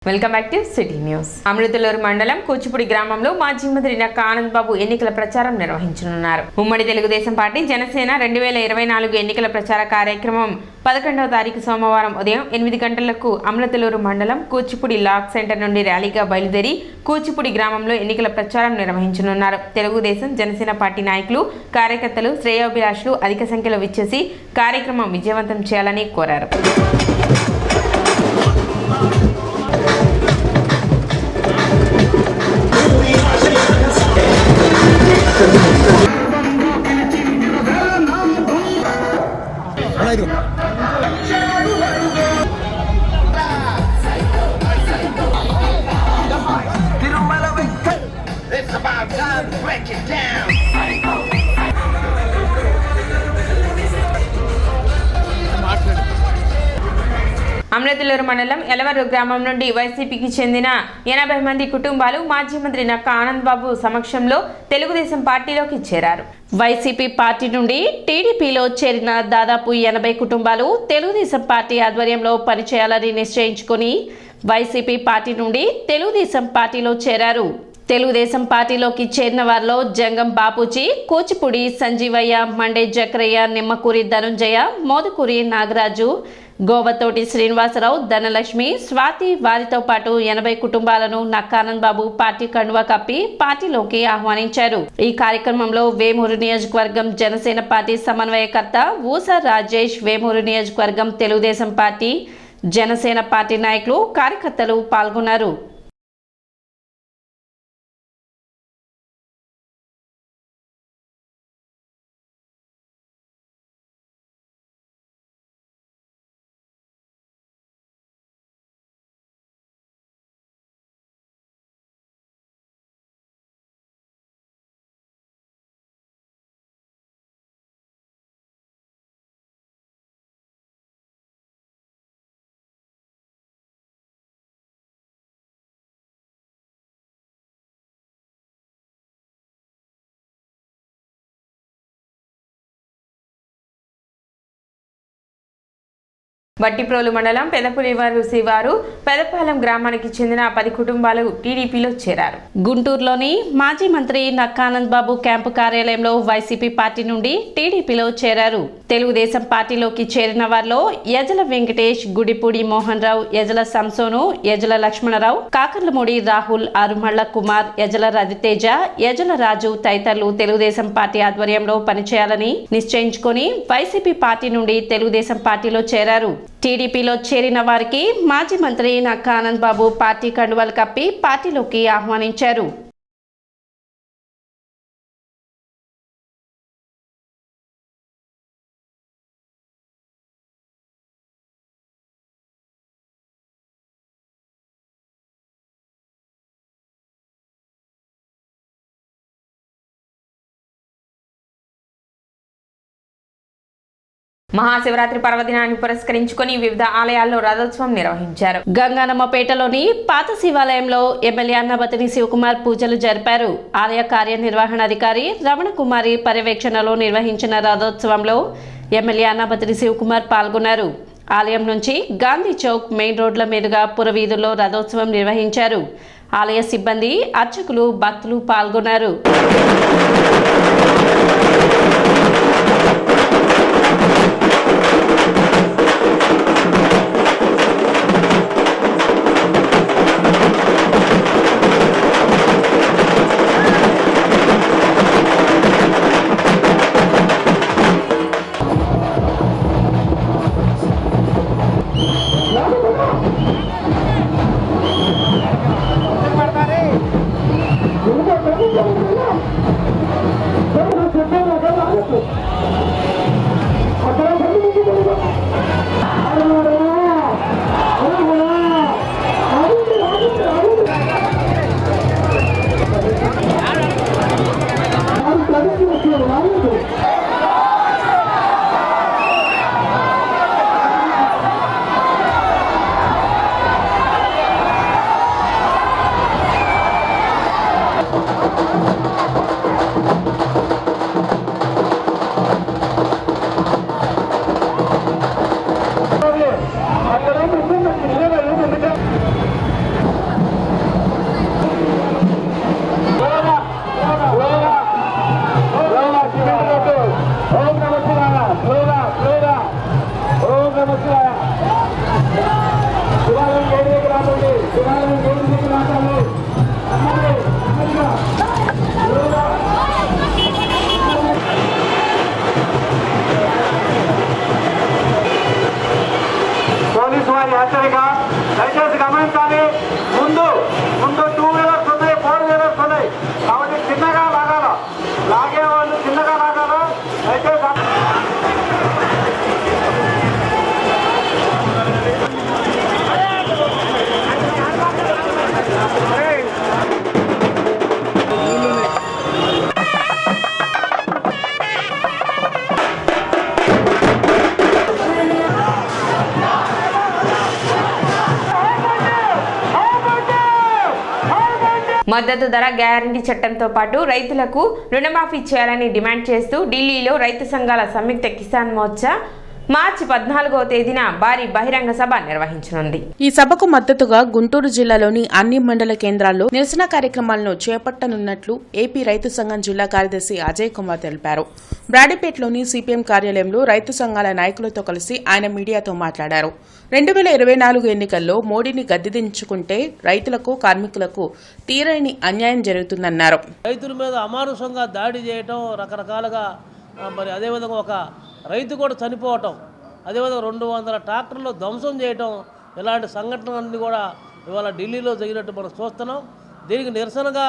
Welcome back to city news. Amruthaluru మండలం కూచిపూడి గ్రామంలో మాజీ మంత్రి నక్కా ఆనంద్ బాబు ఎన్నికల ప్రచారం నిర్వహించనున్నారు. ఉమ్మడి తెలుగుదేశం పార్టీ జనసేన 2024 ఎన్నికల ప్రచార కార్యక్రమం 11వ తారీఖు సోమవారం ఉదయం 8 గంటలకు అమృతలూరు మండలం కూచిపూడి లాక్ సెంటర్ నుండి ర్యాలీగా బయలుదేరి కూచిపూడి గ్రామంలో ఎన్నికల ప్రచారం నిర్వహించనున్నారు. తెలుగుదేశం జనసేన పార్టీ నాయకులు, కార్యకర్తలు, శ్రేయోభిలాషులు అధిక సంఖ్యలో విచ్చేసి కార్యక్రమం విజయవంతం చేయాలని కోరారు. It's about time to break it down. Amruthaluru మండలం ఎలవరు గ్రామం నుండి వైసీపీకి చెందిన 80 మంది కుటుంబాలు మాజీ మంత్రి నక్కా ఆనంద్ బాబు సమక్షంలో తెలుగుదేశం పార్టీలోకి చేరారు. వైసీపీ పార్టీ నుండి టీడీపీలో చేరిన దాదాపు 80 కుటుంబాలు తెలుగుదేశం పార్టీ ఆధ్వర్యంలో పనిచేయాలని నిశ్చయించుకొని వైసీపీ పార్టీ నుండి తెలుగుదేశం పార్టీలో చేరారు. తెలుగుదేశం పార్టీలోకి చేరిన వారిలో జంగం బాపూజీ, కూచిపూడి సంజీవయ్య, మండే జక్రయ్య, నిమ్మకూరి ధనుంజయ, మోదుకూరి నాగరాజు, గోవతోటి శ్రీనివాసరావు, ధనలక్ష్మి, స్వాతి వారితో పాటు 80 కుటుంబాలను నక్కా ఆనంద్ బాబు పార్టీ కండువా కప్పి పార్టీలోకి ఆహ్వానించారు. ఈ కార్యక్రమంలో వేమూరు నియోజకవర్గం జనసేన పార్టీ సమన్వయకర్త ఊసా రాజేష్, వేమూరు నియోజకవర్గం తెలుగుదేశం పార్టీ, జనసేన పార్టీ నాయకులు, కార్యకర్తలు పాల్గొన్నారు. వట్టిప్రోలు మండలం పెదపులివారు శివారు పెదపాలెం గ్రామానికి చెందిన 10 కుటుంబాలు టీడీపీలో చేరారు. గుంటూరులోని మాజీ మంత్రి నక్కా ఆనంద్ బాబు క్యాంపు కార్యాలయంలో వైసీపీ పార్టీ నుండి టీడీపీలో చేరారు. తెలుగుదేశం పార్టీలోకి చేరిన వారిలో యజల వెంకటేష్, గుడిపూడి మోహన్ రావు, యజల సంసోను, యజల లక్ష్మణరావు, కాకర్లమూడి రాహుల్, అరుమళ్ళ కుమార్, యజల రవితేజ, యజల రాజు తదితరులు తెలుగుదేశం పార్టీ ఆధ్వర్యంలో పనిచేయాలని నిశ్చయించుకొని వైసీపీ పార్టీ నుండి తెలుగుదేశం పార్టీలో చేరారు. టీడీపీలో చేరిన వారికి మాజీ మంత్రి నక్కా ఆనంద్ బాబు పార్టీ కండువాలు కప్పి పార్టీలోకి ఆహ్వానించారు. మహాశివరాత్రి పర్వదినాన్ని పురస్కరించుకొని వివిధ ఆలయాల్లో రథోత్సవం నిర్వహించారు. గంగానమ్మపేటలోని పాత శివాలయంలో ఎమ్మెల్యే అన్నబతిని శివకుమార్ పూజలు జరిపారు. ఆలయ కార్యనిర్వహణాధికారి రమణకుమారి పర్యవేక్షణలో నిర్వహించిన రథోత్సవంలో ఎమ్మెల్యే అన్నబతిని శివకుమార్ పాల్గొన్నారు. ఆలయం నుంచి గాంధీ చౌక్ మెయిన్ రోడ్ల మీదుగా పురవీధుల్లో రథోత్సవం నిర్వహించారు. ఆలయ సిబ్బంది, అర్చకులు, భక్తులు పాల్గొన్నారు. మద్దతు ధర గ్యారంటీ చట్టంతో పాటు రైతులకు రుణమాఫీ చేయాలని డిమాండ్ చేస్తూ ఢిల్లీలో రైతు సంఘాల సంయుక్త కిసాన్ మోర్చా మార్చి 14వ తేదీన భారీ బహిరంగ సభ నిర్వహించనుంది. ఈ సభకు మద్దతుగా గుంటూరు జిల్లాలోని అన్ని మండల కేంద్రాల్లో నిరసన కార్యక్రమాలను చేపట్టనున్నట్లు ఏపీ రైతు సంఘం జిల్లా కార్యదర్శి అజయ్ కుమార్ తెలిపారు. బ్రాడీపేటలోని సిపిఎం కార్యాలయంలో రైతు సంఘాల నాయకులతో కలిసి ఆయన మీడియాతో మాట్లాడారు. 2024 ఎన్నికల్లో మోడీని గద్దెదించుకుంటే రైతులకు కార్మికులకు తీరని అన్యాయం జరుగుతుందన్నారు. రైతుల మీద అమానుషంగా దాడి చేయటం, రకరకాలుగా మరి అదేవిధంగా ఒక రైతు కూడా చనిపోవటం, అదేవిధంగా 200 ట్రాక్టర్లు ధ్వంసం చేయటం, ఇలాంటి సంఘటనలన్నీ కూడా ఇవాళ ఢిల్లీలో జరిగినట్టు మనం చూస్తున్నాం. దీనికి నిరసనగా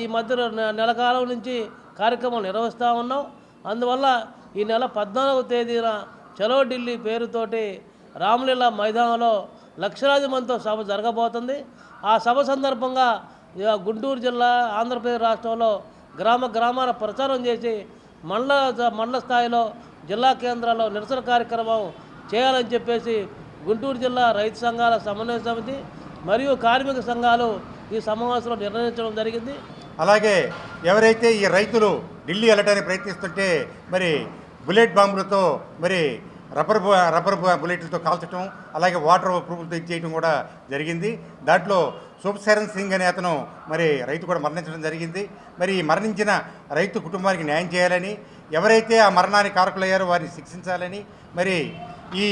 ఈ మధ్య నెల కాలం నుంచి కార్యక్రమాలు నిర్వహిస్తూ ఉన్నాం. అందువల్ల ఈ నెల 14వ తేదీన చలో ఢిల్లీ పేరుతోటి రామలీలా మైదానంలో లక్షలాది మందితో సభ జరగబోతుంది. ఆ సభ సందర్భంగా గుంటూరు జిల్లా, ఆంధ్రప్రదేశ్ రాష్ట్రంలో గ్రామాల ప్రచారం చేసి మండల స్థాయిలో జిల్లా కేంద్రాల్లో నిరసన కార్యక్రమం చేయాలని చెప్పేసి గుంటూరు జిల్లా రైతు సంఘాల సమన్వయ సమితి మరియు కార్మిక సంఘాలు ఈ సమావేశంలో నిర్ణయించడం జరిగింది. అలాగే ఎవరైతే ఈ రైతులు ఢిల్లీ వెళ్ళడానికి ప్రయత్నిస్తుంటే మరి బుల్లెట్ బాంబులతో మరి రబ్బర్ బుల్లెట్లతో కాల్చడం, అలాగే వాటర్ ప్రూఫ్లతో ఇచ్చేయడం కూడా జరిగింది. దాంట్లో శుభశరణ్ సింగ్ అనే అతను మరి రైతు కూడా మరణించడం జరిగింది. మరి మరణించిన రైతు కుటుంబానికి న్యాయం చేయాలని, ఎవరైతే ఆ మరణానికి కారకులయ్యారో వారిని శిక్షించాలని, మరి ఈ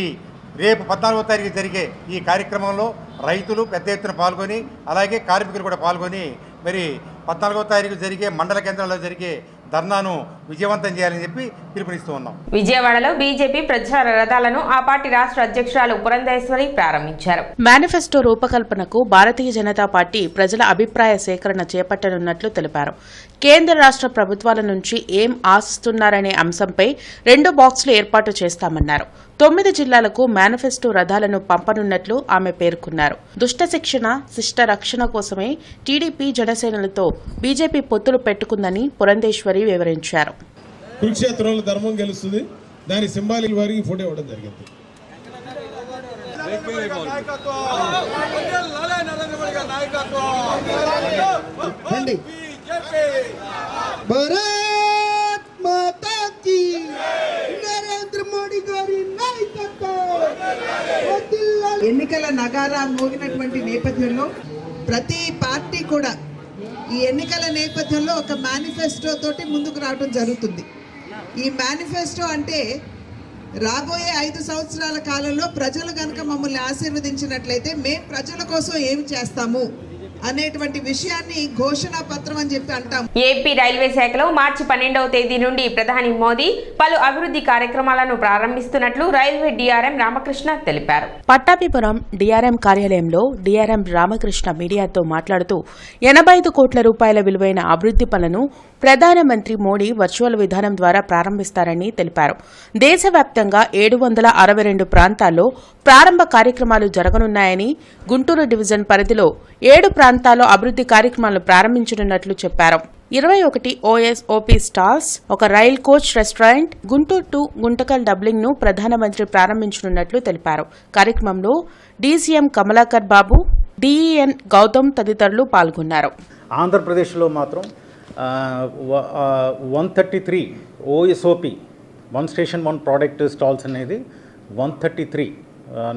రేపు 14వ తారీఖు జరిగే ఈ కార్యక్రమంలో రైతులు పెద్ద ఎత్తున పాల్గొని, అలాగే కార్మికులు కూడా పాల్గొని మరి 14వ తారీఖు జరిగే మండల కేంద్రాల్లో జరిగే ధర్నాను విజయవంతం చేయాలని చెప్పి పిలుపునిస్తూ ఉన్నాం. విజయవాడలో బీజేపీ ప్రచార రథాలను ఆ పార్టీ రాష్ట్ర అధ్యక్షురాలు పురంధేశ్వరి ప్రారంభించారు. మేనిఫెస్టో రూపకల్పనకు భారతీయ జనతా పార్టీ ప్రజల అభిప్రాయ సేకరణ చేపట్టనున్నట్లు తెలిపారు. కేంద్ర రాష్ట్ర ప్రభుత్వాల నుంచి ఏం ఆశిస్తున్నారనే అంశంపై 2 బాక్సులు ఏర్పాటు చేస్తామన్నారు. 9 జిల్లాలకు మేనిఫెస్టో రథాలను పంపనున్నట్లు ఆమె పేర్కొన్నారు. దుష్ట శిక్షణ, శిష్ట రక్షణ కోసమే టీడీపీ, జనసేనలతో బీజేపీ పొత్తులు పెట్టుకుందని పురంధేశ్వరి వివరించారు. కురుక్షేత్రంలో ధర్మం గెలుస్తుంది, దాని సింబాలిక్ వారికి ఫోటో ఇవ్వడం జరిగింది. భారత్ మాతా కీ, నరేంద్ర మోడీ గారి నాయకత్వం. ఎన్నికల నగారా మోగినటువంటి నేపథ్యంలో ప్రతి పార్టీ కూడా ఈ ఎన్నికల నేపథ్యంలో ఒక మేనిఫెస్టో తోటి ముందుకు రావడం జరుగుతుంది. ఈ మేనిఫెస్టో అంటే రాబోయే 5 సంవత్సరాల కాలంలో ప్రజలు కనుక మమ్మల్ని ఆశీర్వదించినట్లయితే మేము ప్రజల కోసం ఏమి చేస్తాము అనేటువంటి విషయాన్ని ఘోషణా పత్రం అని చెప్పి అంటాం. ఏపీ రైల్వే శాఖలో మార్చి 12వ తేదీ నుండి ప్రధాని మోదీ పలు అభివృద్ధి కార్యక్రమాలను ప్రారంభిస్తున్నట్లు రైల్వే డీఆర్ఎం రామకృష్ణ తెలిపారు. పట్టాభిపురం డీఆర్ఎం కార్యాలయంలో డీఆర్ఎం రామకృష్ణ మీడియాతో మాట్లాడుతూ 85 కోట్ల రూపాయల విలువైన అభివృద్ధి పనులను ప్రధానమంత్రి మోడీ వర్చువల్ విధానం ద్వారా ప్రారంభిస్తారని తెలిపారు. దేశవ్యాప్తంగా 762 ప్రాంతాల్లో ప్రారంభ కార్యక్రమాలు జరగనున్నాయని, గుంటూరు డివిజన్ పరిధిలో 7 ప్రాంతాల్లో అభివృద్ధి కార్యక్రమాలను ప్రారంభించనున్నట్లు చెప్పారు. 21 ఓఎస్ఓపీ స్టాల్స్, ఒక rail coach restaurant, Guntur to Guntakal doubling ను ప్రధానమంత్రి ప్రారంభించనున్నట్లు తెలిపారు. కార్యక్రమంలో డీసీఎం కమలాకర్ బాబు, డిఈఎన్ గౌతమ్ తదితరులు పాల్గొన్నారు. ఆంధ్రప్రదేశ్లో మాత్రం 133 ఓఎస్ఓపి, 1 స్టేషన్ 1 ప్రోడక్ట్ స్టాల్స్ అనేది 133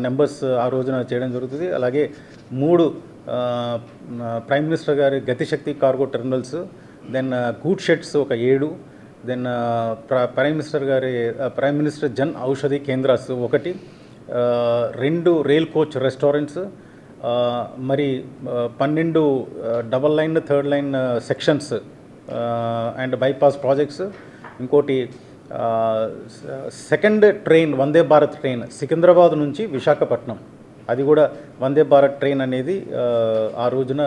నెంబర్స్ ఆ రోజున చేయడం జరుగుతుంది. అలాగే 3 ప్రైమ్ మినిస్టర్ గారి గతిశక్తి కార్గో టెర్మినల్స్, దెన్ గూడ్ షెడ్స్ ఒక 7, దెన్ ప్రైమ్ మినిస్టర్ జన్ ఔషధి కేంద్రాస్ 1, 2 రైల్ కోచ్ రెస్టారెంట్స్, మరి 12 double line, third line sections and bypass projects. ఇంకోటి second train, Vande Bharat train Secunderabad నుంచి విశాఖపట్నం, అది కూడా వందే భారత్ ట్రైన్ అనేది ఆ రోజున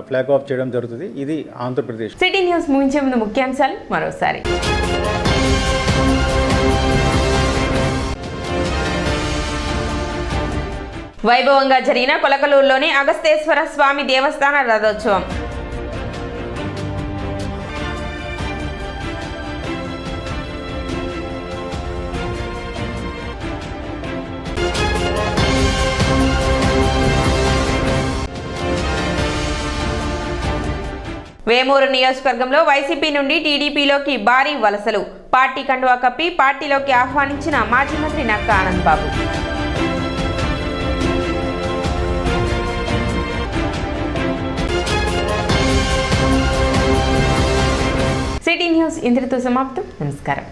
ఫ్లాగ్ ఆఫ్ చేయడం జరుగుతుంది. ఇది ఆంధ్రప్రదేశ్. సిటీ న్యూస్ ముగించే ముందు ముఖ్యాంశాలు మరోసారి. వైభవంగా జరిగిన కొలకలూరులోని అగస్తేశ్వర స్వామి దేవస్థాన రథోత్సవం. వేమూరు నియోజకవర్గంలో వైసీపీ నుండి టీడీపీలోకి భారీ వలసలు. పార్టీ కండువా కప్పి పార్టీలోకి ఆహ్వానించిన మాజీ మంత్రి నక్కా ఆనంద్ బాబు. సిటీ న్యూస్ ఇంతటితో సమాప్తం. నమస్కారం.